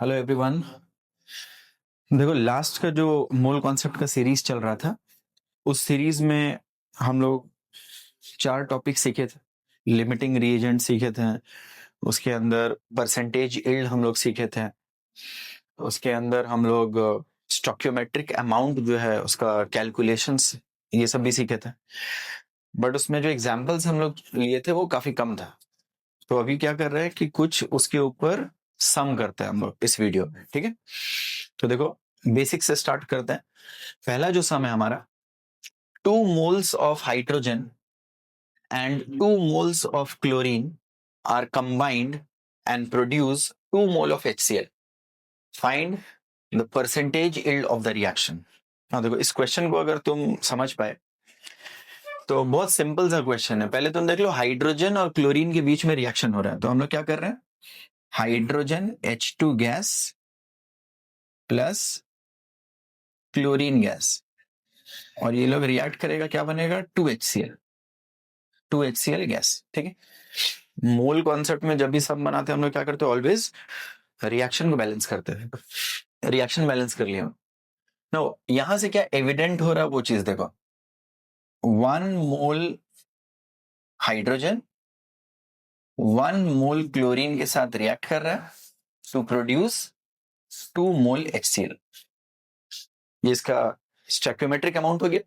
Hello everyone. देखो, last का जो मोल कॉन्सेप्ट का सीरीज चल रहा था, उस सीरीज में हम लोग 4 टॉपिक सीखे थे। लिमिटिंग रीएजेंट सीखे थे, उसके अंदर परसेंटेज यील्ड हम लोग सीखे थे, उसके अंदर हम लोग स्टोकियोमेट्रिक अमाउंट जो है उसका कैलकुलेशंस ये सब भी सीखे थे। बट उसमें जो एग्जांपल्स हम लोग लिए थे वो काफी कम था। तो अभी क्या कर रहे हैं कि कुछ उसके ऊपर सम करते हैं हम लोग इस वीडियो में, ठीक है। तो देखो, बेसिक से स्टार्ट करते हैं। पहला जो सम है हमारा, 2 moles of hydrogen and 2 moles of chlorine are combined and produce 2 mole of HCl. Find the percentage yield of the reaction. हाँ देखो, इस क्वेश्चन को अगर तुम समझ पाए तो बहुत सिंपल सा क्वेश्चन है। पहले तुम देख लो, हाइड्रोजन और क्लोरीन के बीच में रिएक्शन हो रहा है, तो हम लोग क्या कर रहे हैं, hydrogen H2 gas plus chlorine gas, और ये लोग रिएक्ट करेगा, क्या बनेगा, 2HCl गैस, ठीक है। मोल कॉन्सेप्ट में जब भी सब बनाते हैं हम लोग क्या करते हैं, ऑलवेज रिएक्शन को बैलेंस करते हैं। रिएक्शन बैलेंस कर लिया। नो, यहां से क्या एविडेंट हो रहा है वो चीज देखो। 1 मोल हाइड्रोजन 1 मोल क्लोरीन के साथ रिएक्ट कर रहा है टू प्रोड्यूस 2 मोल HCl। ये इसका स्टोइकियोमेट्रिक अमाउंट हो गया।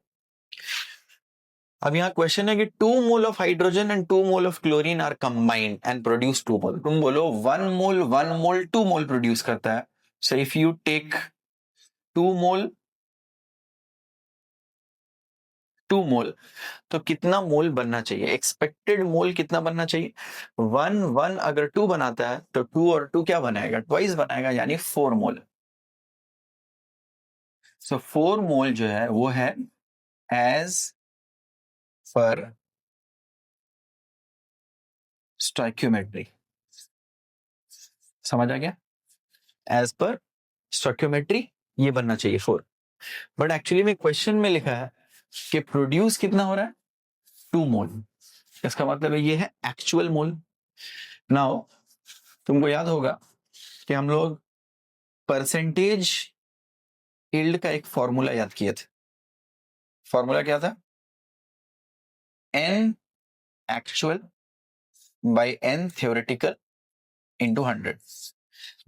अब यहाँ क्वेश्चन है कि 2 mole of hydrogen and 2 mole of chlorine are combined and produce 2 mole. तुम बोलो 1 मोल 1 मोल 2 मोल प्रोड्यूस करता है। सो इफ यू टेक 2 मोल 2 मोल, तो कितना मोल बनना चाहिए, एक्सपेक्टेड मोल कितना बनना चाहिए। 1 1 अगर 2 बनाता है तो 2 और 2 क्या बनाएगा, ट्वाइस बनाएगा, यानी 4 मोल। सो 4 मोल जो है वो है एज पर स्टोइकियोमेट्री। समझ आ गया, एज पर स्टोइकियोमेट्री ये बनना चाहिए 4। बट एक्चुअली में क्वेश्चन में लिखा है कि प्रोड्यूस कितना हो रहा है, 2 मोल। इसका मतलब है ये है एक्चुअल मोल। नाउ तुमको याद होगा कि हम लोग परसेंटेज यील्ड का एक फॉर्मूला याद किए थे। फॉर्मूला क्या था, n actual by n theoretical into 100।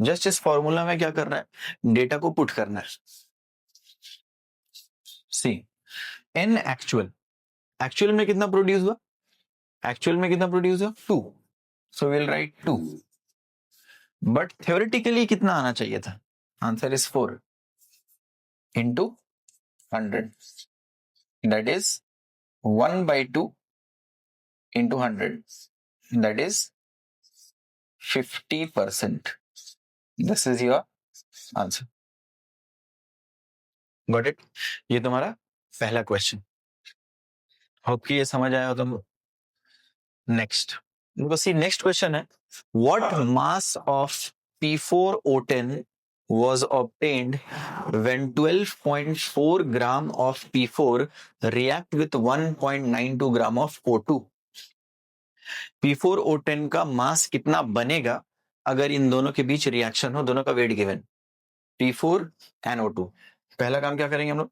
Just इस फॉर्मूला में क्या करना है, डेटा को पुट करना है। सी, n एक्चुअल, एक्चुअल में कितना प्रोड्यूस हुआ, एक्चुअल में कितना प्रोड्यूस हुआ, 2। So will write 2। But theoretically कितना आना चाहिए था, answer is 4 into 100, that is 1/2 into 100, that is 50%. This is your answer. Got it? ये तुम्हारा पहला क्वेश्चन। होप कि ये समझ आया हो तुम। नेक्स्ट सी, नेक्स्ट क्वेश्चन है, what mass of P4O10 was obtained when 12.4 gram of P4 react with 1.92 gram of O2। P4O10 का मास कितना बनेगा अगर इन दोनों के बीच रिएक्शन हो, दोनों का wait given, P4 and O2। पहला काम क्या करेंगे हम लोग,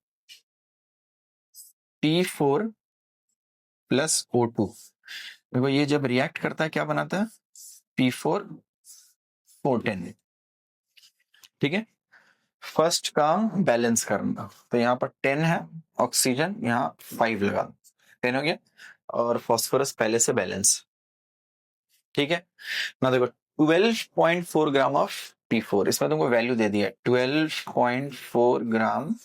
P4 प्लस O2। देखो ये जब रिएक्ट करता है क्या बनाता है, P4O10, ठीक है। फर्स्ट काम बैलेंस करना, तो यहाँ पर 10 है, ऑक्सीजन यहाँ 5 लगा, 10 हो गया, और फॉस्फोरस पहले से बैलेंस, ठीक है ना। देखो 12.4 ग्राम ऑफ P4, इसमें तुमको वैल्यू दे दिया 12.4 ग्राम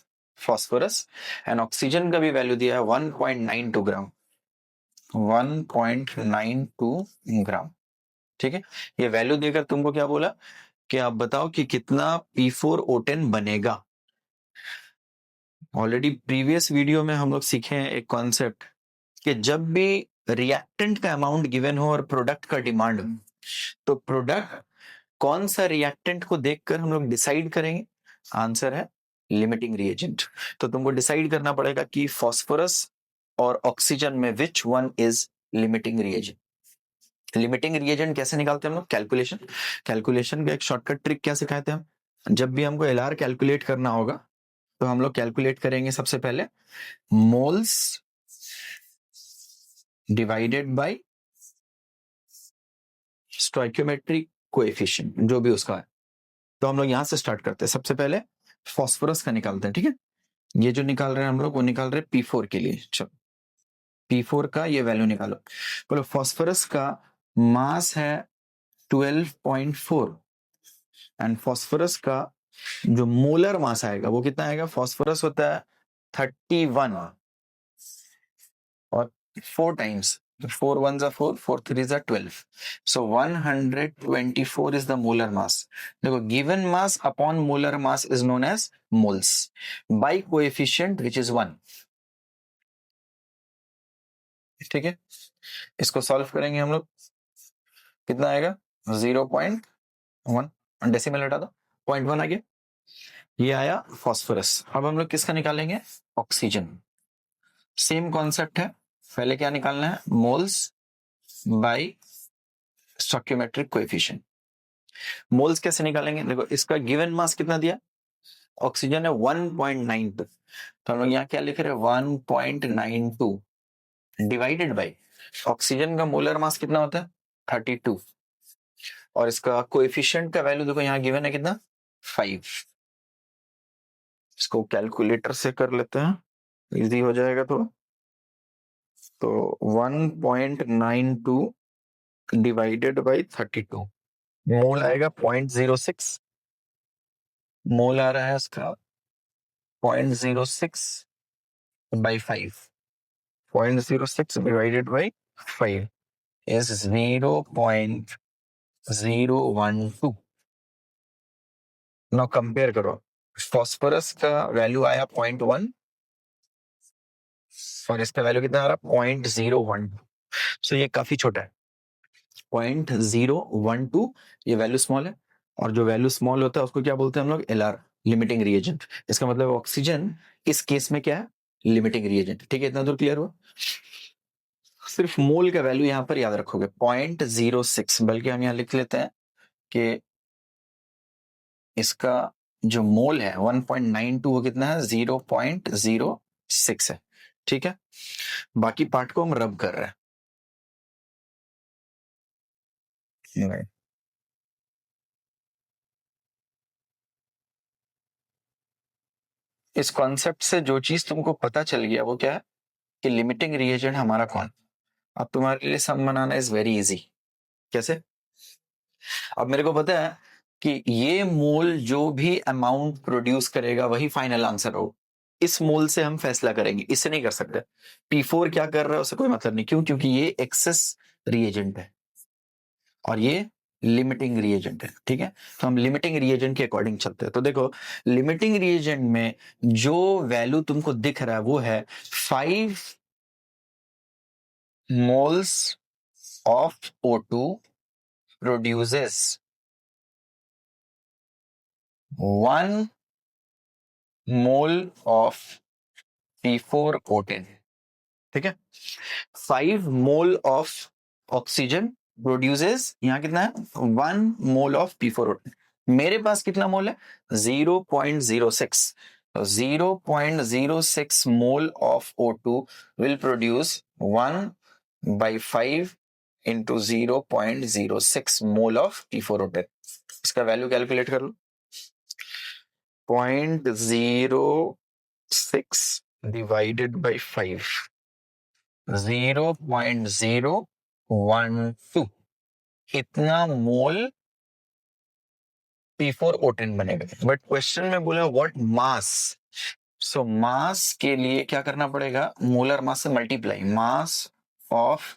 फॉस्फोरस, एंड ऑक्सीजन का भी वैल्यू दिया है 1.92 ग्राम, 1.92 ग्राम, ठीक है। ये वैल्यू देकर तुमको क्या बोला कि आप बताओ कि कितना P4O10 बनेगा। ऑलरेडी प्रीवियस वीडियो में हम लोग सीखे हैं एक कॉन्सेप्ट कि जब भी रिएक्टेंट का अमाउंट गिवन हो और प्रोडक्ट का डिमांड हो, तो प्रोडक्ट कौन सा रिएक्टेंट को देखकर हम लोग डिसाइड करेंगे, आंसर है लिमिटिंग रिएजेंट। तो तुमको डिसाइड करना पड़ेगा कि फास्फोरस और ऑक्सीजन में which one is limiting reagent. Limiting reagent कैसे निकालते हैं हम लोग, कैलकुलेशन का एक शॉर्टकट ट्रिक क्या सिखाते हैं हम, जब भी हमको एलआर कैलकुलेट करना होगा तो हम लोग कैलकुलेट करेंगे सबसे पहले moles divided by stoichiometric coefficient, जो भी उसका है। तो हम लोग यहां से स्टार्ट करते हैं। सबसे पहले फास्फोरस का निकालते हैं, ठीक है। ये जो निकाल रहे हैं हम लोग, वो निकाल रहे हैं P4 के लिए। चलो P4 का ये वैल्यू निकालो। बोलो फास्फोरस का मास है 12.4 एंड फास्फोरस का जो मोलर मास आएगा वो कितना आएगा? फास्फोरस होता है 31 और 4 टाइम्स, 4 1 जा 4, 4 3 जा 12, so 124 is the molar mass. देखो given mass upon molar mass is known as moles by coefficient which is 1. ठीक है, इसको सॉल्व करेंगे हम लोग, कितना आएगा? 0.1, डेसिमल हटा दो, 0.1 आ गया। ये आया फास्फोरस। अब हम लोग किसका निकालेंगे? ऑक्सीजन। सेम कॉन्सेप्ट है, पहले क्या निकालना है? Moles bye stoichiometric coefficient. Moles कैसे निकालेंगे? देखो इसका गिवन मास कितना दिया? ऑक्सीजन है 1.92, तो हम लोग यहाँ क्या लिख रहे हैं? 1.92 डिवाइडेड बाय ऑक्सीजन का मोलर मास कितना होता है? 32, और इसका कोएफिशिएंट का वैल्यू देखो यहाँ गिवन है कितना? 5। इसको कैलकुलेटर से कर लेते हैं, इजी हो जाएगा थोड़ा। तो 1.92 डिवाइडेड बाय 32, मोल आएगा 0.06, मोल आ रहा है इसका 0.06 by 5. 0.06 divided by 5 is 0.012. Now compare करो, फास्फोरस का वैल्यू आया 0.1 और इसका वैल्यू कितना आ रहा? 0.012। सो ये काफी छोटा है, 0.012। ये वैल्यू स्मॉल है, और जो वैल्यू स्मॉल होता है उसको क्या बोलते हैं हम लोग? LR, limiting reagent. इसका मतलब ऑक्सीजन इस केस में क्या है? Limiting reagent. ठीक है, इतना दूर क्लियर हुआ? सिर्फ मोल का वैल्यू यहां पर याद रखोगे 0.06, बल्कि हम यहां लिख लेते हैं कि इसका जो मोल है 1.92 वो कितना है? 0.06 है। ठीक है, बाकी पार्ट को हम रब कर रहे हैं। इस कॉन्सेप्ट से जो चीज तुमको पता चल गया वो क्या है? कि लिमिटिंग रिएजेंट हमारा कौन। अब तुम्हारे लिए सम बनाना इज वेरी इजी। कैसे? अब मेरे को पता है कि ये मोल जो भी अमाउंट प्रोड्यूस करेगा वही फाइनल आंसर हो। इस मोल से हम फैसला करेंगे, इससे नहीं कर सकते। P4 क्या कर रहा है उससे कोई मतलब नहीं। क्यों? क्योंकि ये एक्सेस रिएजेंट है और ये लिमिटिंग रिएजेंट है। ठीक है, तो हम लिमिटिंग रिएजेंट के अकॉर्डिंग चलते हैं। तो देखो लिमिटिंग रिएजेंट में जो वैल्यू तुमको दिख रहा है वो है 5 moles of O2 produces 1 mole of P4O10। ठीक है, 5 मोल ऑफ ऑक्सीजन प्रोड्यूसेस, यहां कितना है? 1 मोल ऑफ P4O10। मेरे पास कितना मोल है? 0.06, 0.06 mole of O2 will produce 1/5 into 0.06 mole of P4O10। इसका वैल्यू कैलकुलेट कर लो, 0.06 डिवाइडेड बाई 5, 0.012, इतना मोल P4O10 बनेगा। बट क्वेश्चन में बोला व्हाट मास। सो मास के लिए क्या करना पड़ेगा? मोलर मास से multiply. Mass of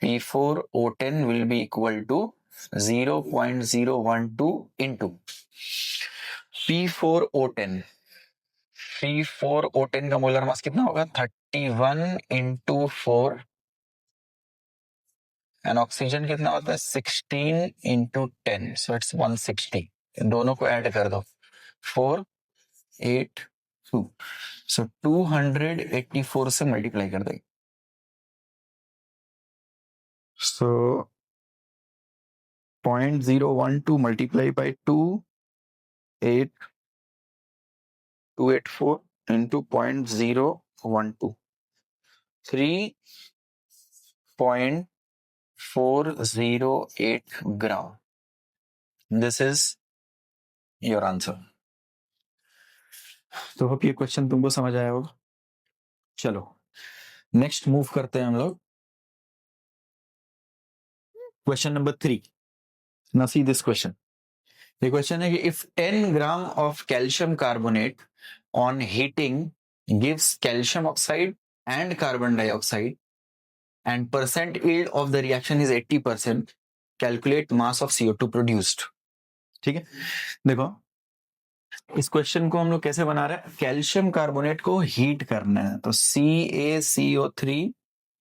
P4O10 will be equal to 0.012 into P4O10। P4O10 का मोलर मास कितना होगा? 31 इंटू 4, एंड ऑक्सीजन कितना होता है? 16 इंटू 10, सो इट्स 160। दोनों को ऐड कर दो, 482, सो 284 से मल्टीप्लाई कर देंगे। सो 0.012 multiply by 2 0.8284 into 0.012, 3.408 gram. This is your answer. तो होप ये क्वेश्चन तुमको समझ आया होगा. चलो नेक्स्ट मूव करते हैं हम लोग. Question number 3. Now see this question. The question है कि if 10 gram of calcium carbonate on heating gives calcium oxide and carbon dioxide and percent yield of the reaction is 80%, calculate mass of CO2 produced. ठीक है, देखो इस question को हम लोग कैसे बना रहे हैं. कैल्शियम कार्बोनेट को हीट करना है, तो CaCO3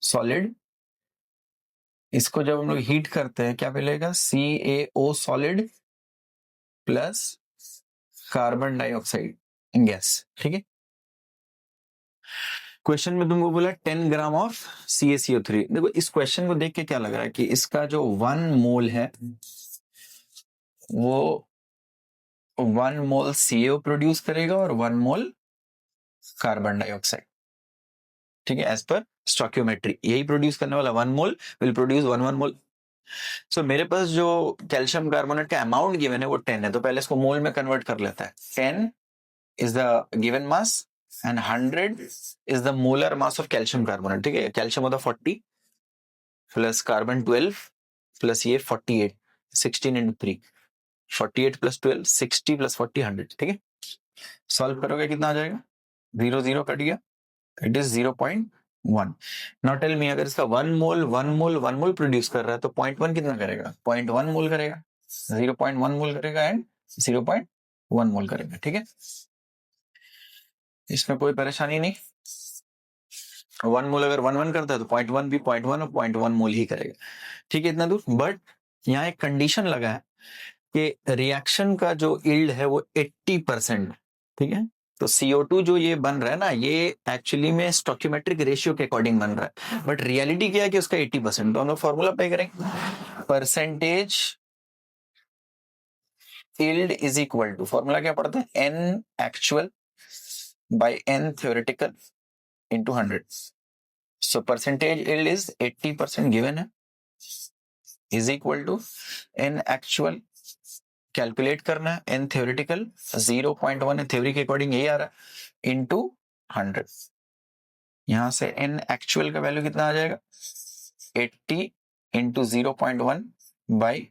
सॉलिड, इसको जब हम लोग हीट करते हैं क्या मिलेगा, CaO solid plus carbon dioxide gas. ठीक है, क्वेश्चन में तुमको बोला 10 ग्राम ऑफ CaCO3. देखो इस क्वेश्चन को देख के क्या लग रहा है कि इसका जो 1 मोल है वो 1 मोल CO प्रोड्यूस करेगा और 1 मोल कार्बन डाइऑक्साइड. ठीक है, एज पर स्टोइकियोमेट्री यही प्रोड्यूस करने वाला 1 मोल विल प्रोड्यूस 1 मोल. सो मेरे पास जो कैल्शियम कार्बोनेट का अमाउंट गिवन है वो 10 है, तो पहले इसको मोल में कन्वर्ट कर लेता है. 10 is the given mass and 100 is the molar mass of calcium carbonate. ठीक है, कैल्शियम होता 40 प्लस कार्बन 12 प्लस ये 48, 16 into 3, 48 प्लस 12, 60 प्लस 40, 100. ठीक है, सॉल्व करोगे कितना आ जाएगा, 0 0 कट गया, it is 0.1. Now tell me, अगर इसका 1 मोल प्रोड्यूस कर रहा है तो 0.1 कितना करेगा, 0.1 मोल करेगा, 0.1 मोल करेगा एंड 0.1 मोल करेगा. ठीक है, इसमें कोई परेशानी नहीं. 1 मोल अगर 1 करता है तो 0.1 भी 0.1 और 0.1 मोल ही करेगा. ठीक है, इतना दूर. बट यहाँ एक कंडीशन लगा है कि रिएक्शन का जो यील्ड है वो 80%. ठीक है, तो CO2 जो ये बन रहा है ना, ये एक्चुअली में स्टोइकियोमेट्रिक रेशियो के अकॉर्डिंग बन रहा है, बट रियलिटी क्या है कि उसका 80%. तो हम लोग फॉर्मूला अप्लाई करेंगे, percentage yield is equal to, formula क्या पड़ता है, N actual by N theoretical into 100. So percentage yield is 80% given है, is equal to N actual calculate करना है, N थ्योरेटिकल 0.1 है, थ्योरी के अकॉर्डिंग यही आ रहा है, इंटू 100. यहां से N एक्चुअल का वैल्यू कितना आ जाएगा, 80 इंटू 0.1 बाई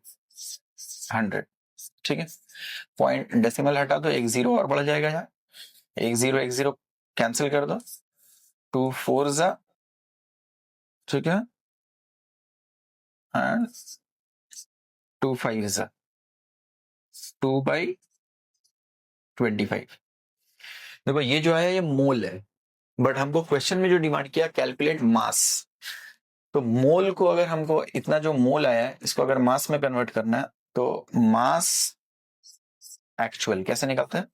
100. ठीक है, पॉइंट डेसिमल हटा दो, एक जीरो और बढ़ जाएगा, यहाँ एक जीरो कैंसिल कर दो, 2 4 जा, ठीक है, एंड 2 5 जा, 2/25. देखो ये जो है ये मोल है, बट हमको क्वेश्चन में जो डिमांड किया कैलकुलेट मास, तो मोल को अगर हमको इतना जो मोल आया है इसको अगर मास में कन्वर्ट करना है तो मास एक्चुअल कैसे निकलता है,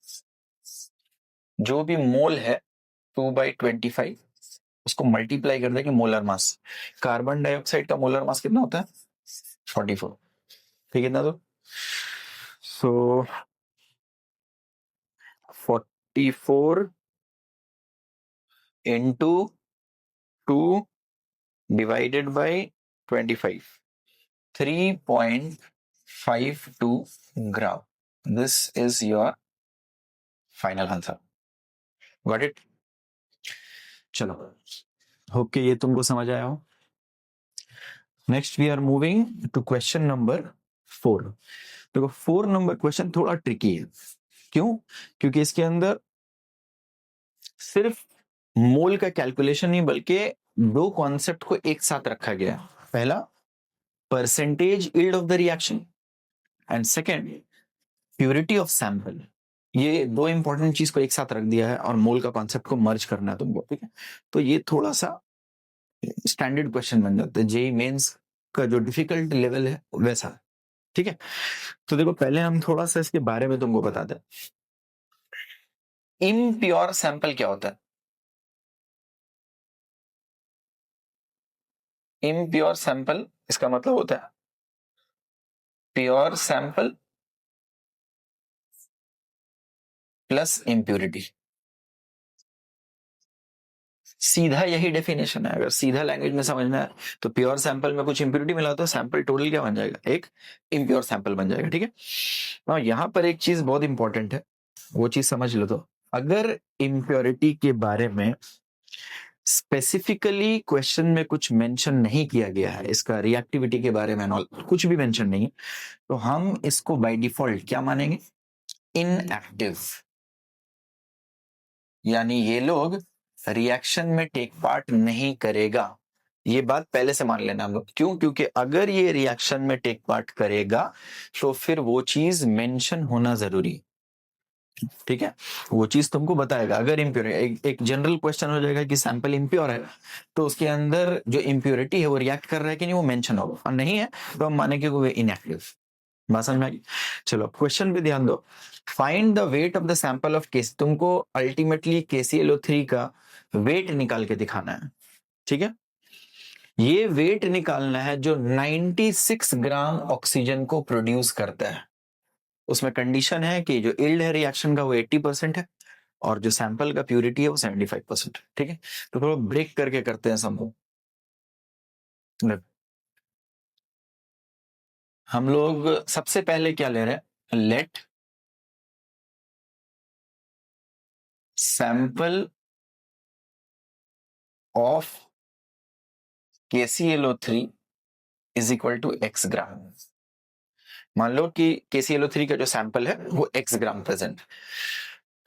जो भी मोल है 2/25 उसको मल्टीप्लाई कर देंगे मोलर मास. कार्बन डाइऑक्साइड का मोलर मास कितना होता है, 44. ठीक है, ना, तो so 44 into 2 divided by 25, 3.52 gram. This is your final answer. Got it. चलो, होप कि ये तुमको समझ आया हो. Next we are moving to question number 4. देखो 4 नंबर क्वेश्चन थोड़ा ट्रिकी है. क्यों, क्योंकि इसके अंदर सिर्फ मोल का कैलकुलेशन नहीं बल्कि 2 कॉन्सेप्ट को एक साथ रखा गया है. पहला percentage yield of the reaction and second purity of sample. ये 2 इंपॉर्टेंट चीज को एक साथ रख दिया है और मोल का कॉन्सेप्ट को मर्ज करना है तुमको. ठीक है, तो ये थोड़ा सा स्टैंडर्ड क्वेश्चन बन जाता है, जेईई मेंस का जो डिफिकल्ट लेवल है वैसा. ठीक है, तो देखो पहले हम थोड़ा सा इसके बारे में तुमको बता दें. इम्प्योर सैंपल क्या होता है, इम्प्योर सैंपल इसका मतलब होता है प्योर सैंपल प्लस इम्प्यूरिटी। सीधा यही डेफिनेशन है। अगर सीधा लैंग्वेज में समझना है तो प्योर सैंपल में कुछ इम्प्यूरिटी मिला तो सैंपल टोटल क्या बन जाएगा, एक इम्प्योर सैंपल बन जाएगा। ठीक है, और यहाँ पर एक चीज बहुत इंपॉर्टेंट है, वो चीज समझ लो। तो अगर इम्प्योरिटी के बारे में स्पेसिफिकली क्वेश्चन में कुछ मेंशन नहीं किया गया है, इसका रिएक्टिविटी के बारे में कुछ भी मेंशन नहीं है, तो हम इसको बाय डिफॉल्ट क्या मानेंगे, इनएक्टिव। यानी ये लोग रिएक्शन में टेक पार्ट नहीं करेगा। ये बात पहले से मान लेना हम लोग। क्यों? क्योंकि अगर ये रिएक्शन में टेक पार्ट करेगा तो फिर वो चीज मेंशन होना जरूरी है। ठीक है, वो चीज तुमको बताएगा। अगर इम्प्योर एक जनरल क्वेश्चन हो जाएगा कि सैंपल इम्प्योर है, तो उसके अंदर जो इम्प्योरिटी है वो रिएक्ट कर रहा है कि नहीं, वो मेंशन होगा, और नहीं है तो हम मानेंगे वो इनएक्टिव। बात समझ में आ गई? चलो क्वेश्चन पे ध्यान दो। Find the weight of the sample of case. तुमको अल्टीमेटली KClO3 का वेट निकाल के दिखाना है। ठीक है, ये वेट निकालना है जो 96 ग्राम ऑक्सीजन को प्रोड्यूस करता है। उसमें कंडीशन है कि जो यील्ड है रिएक्शन का वो 80% है और जो सैंपल का प्यूरिटी है वो 75%। ठीक है, तो थोड़ा ब्रेक करके करते हैं संभव। हम लोग सबसे पहले क्या ले रहे हैं, let sample of KClO3 is equal to x gram. मान लो कि KClO3 का जो सैंपल है वो x ग्राम प्रेजेंट।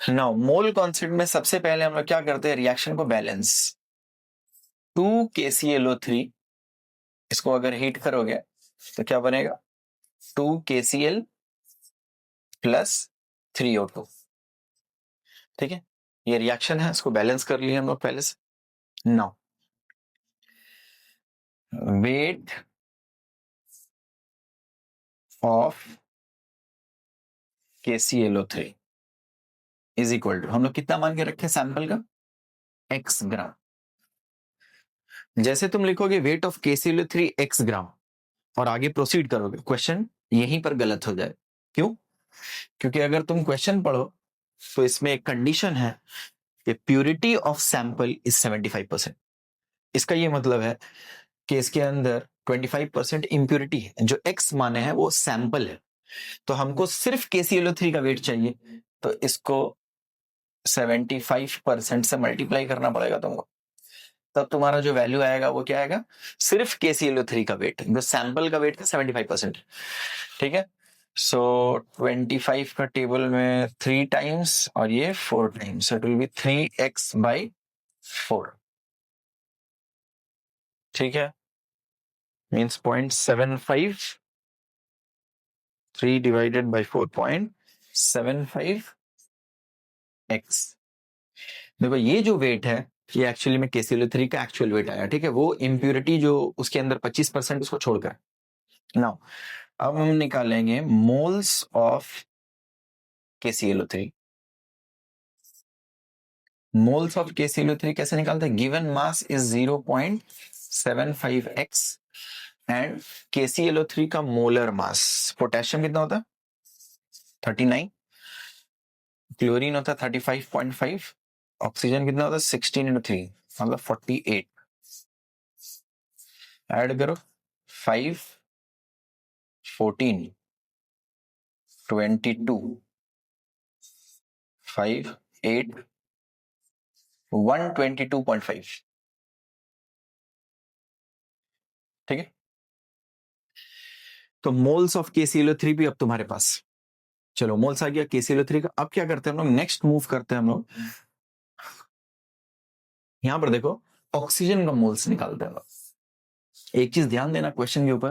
नाउ मोल कॉन्सेप्ट में सबसे पहले हम लोग क्या करते हैं, रिएक्शन को बैलेंस। 2KClO3 इसको अगर हीट करोगे तो क्या बनेगा, 2KCl प्लस 3O2। ठीक है, ये रिएक्शन है, इसको बैलेंस कर लिए हम लोग पहले से। Now weight of KClO3 is equal to, हम लोग कितना मान के रखे सैंपल का, x ग्राम। जैसे तुम लिखोगे वेट ऑफ KClO3 x ग्राम और आगे प्रोसीड करोगे, क्वेश्चन यहीं पर गलत हो जाए। क्यों? क्योंकि अगर तुम क्वेश्चन पढ़ो तो इसमें एक कंडीशन है कि प्यूरिटी ऑफ सैंपल इज 75%। इसका ये मतलब है कि इसके अंदर 25% इंप्यूरिटी है। जो x माने हैं वो सैंपल है, तो हमको सिर्फ KClO3 का वेट चाहिए, तो इसको 75% से मल्टीप्लाई करना पड़ेगा तुमको। तब तुम्हारा जो वैल्यू आएगा वो क्या आएगा, सिर्फ KClO3 का वेट, जो सैंपल का वेट का 75%। ठीक है, सो 25 का टेबल में 3 टाइम्स और ये 4 times, it will be 3x/4। ठीक है, मीन्स 0.75, 3 डिवाइडेड बाई 4, 0.75x। देखो ये जो वेट है ये एक्चुअली में KClO3 का एक्चुअल वेट आया। ठीक है, वो इम्प्यूरिटी जो उसके अंदर 25% उसको छोड़कर। नाउ अब हम निकालेंगे moles of KClO3। Moles of KClO3 कैसे निकालते हैं, given mass is 0.75x and KClO3 का मोलर मास, पोटेशियम कितना होता है 39, क्लोरीन होता है 35.5, ऑक्सीजन कितना होता है 16 into 3 मतलब 48। ऐड करो 5, 14, 22, 5, 8, 122.5। ठीक है, तो मोल्स ऑफ KClO3 भी अब तुम्हारे पास। चलो मोल्स आ गया KClO3 का। अब क्या करते हैं हम लोग, नेक्स्ट मूव करते हैं हम लोग, यहां पर देखो ऑक्सीजन का मोल्स निकालते हैं। एक चीज ध्यान देना क्वेश्चन के ऊपर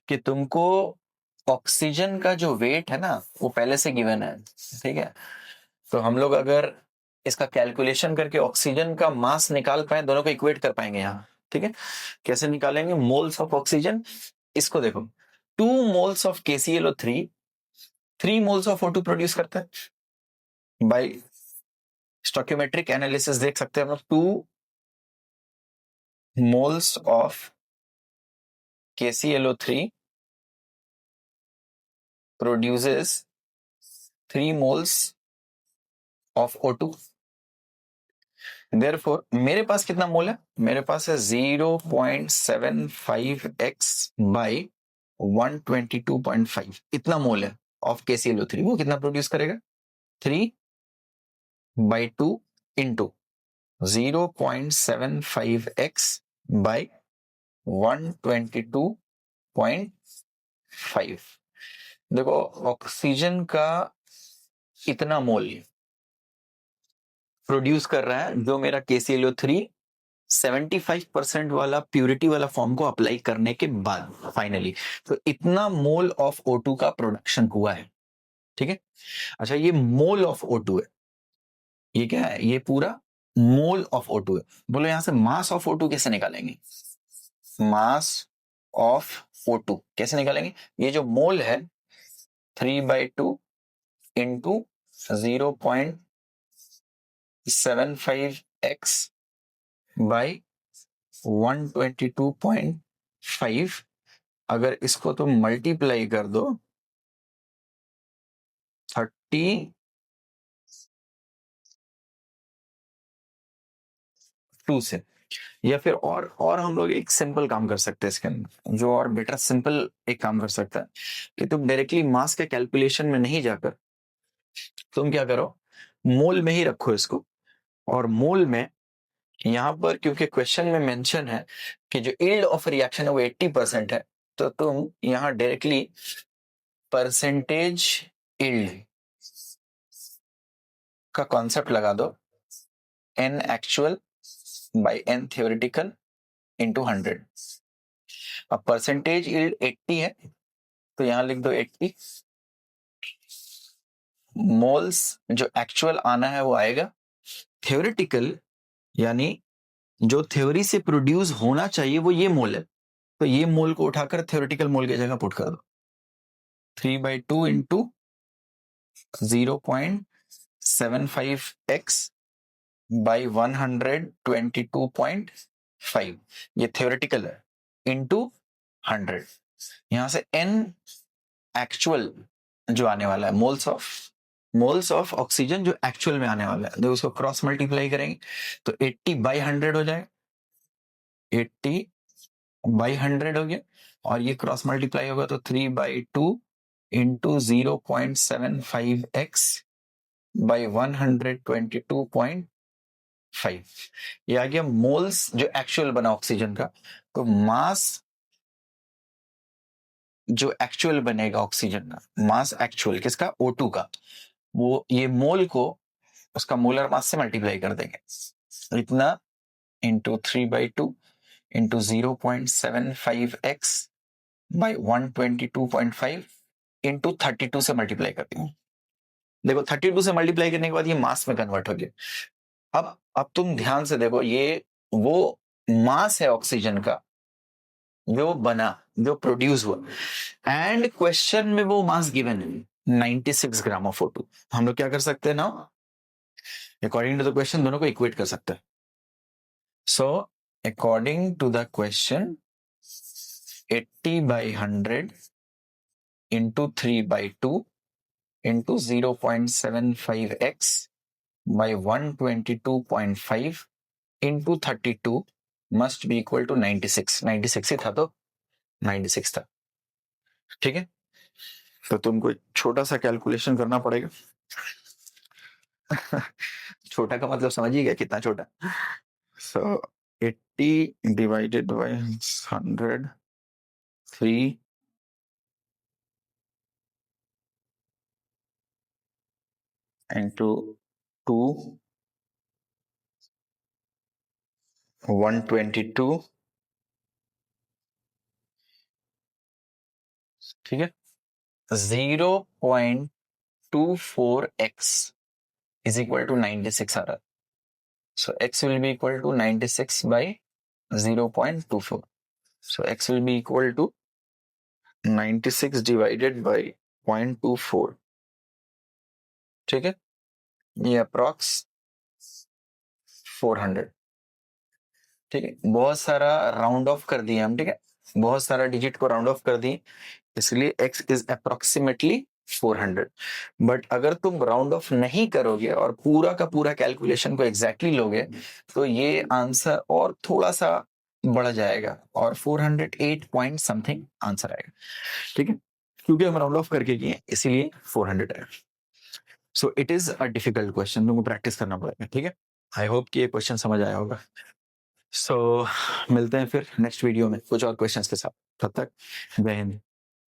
कि तुमको ऑक्सीजन का जो वेट है ना वो पहले से गिवन है। ठीक है, तो हम लोग अगर इसका कैलकुलेशन करके ऑक्सीजन का मास निकाल पाए, दोनों को इक्वेट कर पाएंगे यहाँ। ठीक है, कैसे निकालेंगे, मोल्स ऑफ ऑक्सीजन, इसको देखो 2 moles of KClO3 3 moles of O2 produce करता है। बाय स्टोइकियोमेट्रिक एनालिसिस देख सकते हैं हम लोग, 2 moles of KClO3 produces 3 moles of O2। Therefore मेरे पास कितना मोल है? मेरे पास है 0.75x बाई 122.5, इतना मोल है ऑफ KClO3। वो कितना प्रोड्यूस करेगा? 3/2 इंटू 0.75x बाई 122.5। देखो ऑक्सीजन का इतना मोल प्रोड्यूस कर रहा है, जो मेरा KClO3 75% वाला प्यूरिटी वाला फॉर्म को अप्लाई करने के बाद फाइनली, तो इतना मोल ऑफ O2 का प्रोडक्शन हुआ है। ठीक है, अच्छा ये मोल ऑफ O2 है, ये क्या है? ये पूरा मोल ऑफ O2 है। बोलो यहां से मास ऑफ O2 कैसे निकालेंगे? मास ऑफ O2 कैसे निकालेंगे? ये जो मोल है 3/2 इंटू 0.75x बाई 122.5, अगर इसको तुम मल्टीप्लाई कर दो 32 से, या फिर और हम लोग एक सिंपल काम कर सकते हैं इसके अंदर, जो और बेटर सिंपल एक काम कर सकता है कि तुम डायरेक्टली मास के कैलकुलेशन में नहीं जाकर तुम क्या करो, मोल में ही रखो इसको। और मोल में यहां पर क्योंकि क्वेश्चन में मेंशन है कि जो यील्ड ऑफ रिएक्शन है वो 80% है, तो तुम यहां डायरेक्टली परसेंटेज यील्ड का कॉन्सेप्ट लगा दो, n actual by n theoretical into 100। अब परसेंटेज यील्ड 80 है, तो यहां लिख दो 80। मोल्स जो एक्चुअल आना है वो आएगा, थ्योरेटिकल यानी जो थ्योरी से प्रोड्यूस होना चाहिए वो ये मोल है, तो ये मोल को उठाकर थ्योरेटिकल मोल की जगह पुट कर दो। 3/2 इंटू 0.75x बाई 122.5, ये थ्योरेटिकल है, इंटू 100। यहां से n एक्चुअल जो आने वाला है, मोल्स ऑफ ऑक्सीजन जो एक्चुअल में आने वाला है, तो उसको क्रॉस मल्टीप्लाई करेंगे तो 80/100 हो जाएगा, 80/100 हो गया। और ये क्रॉस मल्टीप्लाई होगा तो 3/2 इंटू 0.75x बाई 122.5, ये आ गया मोल्स जो एक्चुअल बना ऑक्सीजन का। तो मास जो एक्चुअल बनेगा ऑक्सीजन का, मास एक्चुअल किसका? O2 का, वो ये मोल को उसका मोलर मास से मल्टीप्लाई कर देंगे, इतना into 3/2 into 0.75x by 122.5 into 32 से मल्टीप्लाई कर देंगे। देखो 32 से मल्टीप्लाई करने के बाद ये मास में कन्वर्ट हो गया। अब तुम ध्यान से देखो, ये वो मास है ऑक्सीजन का जो बना, जो प्रोड्यूस हुआ, एंड क्वेश्चन में वो मास गिवन है 96 ग्राम ऑफ O2। हम लोग क्या कर सकते हैं ना, अकॉर्डिंग टू द क्वेश्चन दोनों को इक्वेट कर सकते हैं। So according to the question 80/100 into 3/2 into 0.75x by 122.5 into 32 must be equal to 96। 96 ही था, तो 96 था। ठीक है, तो तुमको छोटा सा कैलकुलेशन करना पड़ेगा। छोटा का मतलब समझिएगा कितना छोटा। सो 80 डिवाइडेड बाय 100, 3 इंटू 2, 122। ठीक है, 0.24x is equal to 96 आ रहा है। So x will be equal to 96 by 0.24. So x will be equal to 96 divided by 0.24। ठीक है, ये अप्रॉक्स 400। ठीक है, बहुत सारा राउंड ऑफ कर दिए हम। ठीक है, बहुत सारा डिजिट को राउंड ऑफ कर दिए, इसलिए x is approximately 400। बट अगर तुम राउंड ऑफ नहीं करोगे और पूरा का पूरा कैलकुलेशन को एग्जैक्टली लोगे तो ये आंसर और थोड़ा सा बढ़ जाएगा और 408 पॉइंट समथिंग आंसर आएगा। ठीक है, क्योंकि हम राउंड ऑफ करके किए इसीलिए 400 आएगा। So it is a difficult question, तुमको प्रैक्टिस करना पड़ेगा। ठीक है, आई होप कि ये क्वेश्चन समझ आया होगा। सो मिलते हैं फिर नेक्स्ट वीडियो में कुछ और क्वेश्चंस के साथ। तब तक जय हिंद।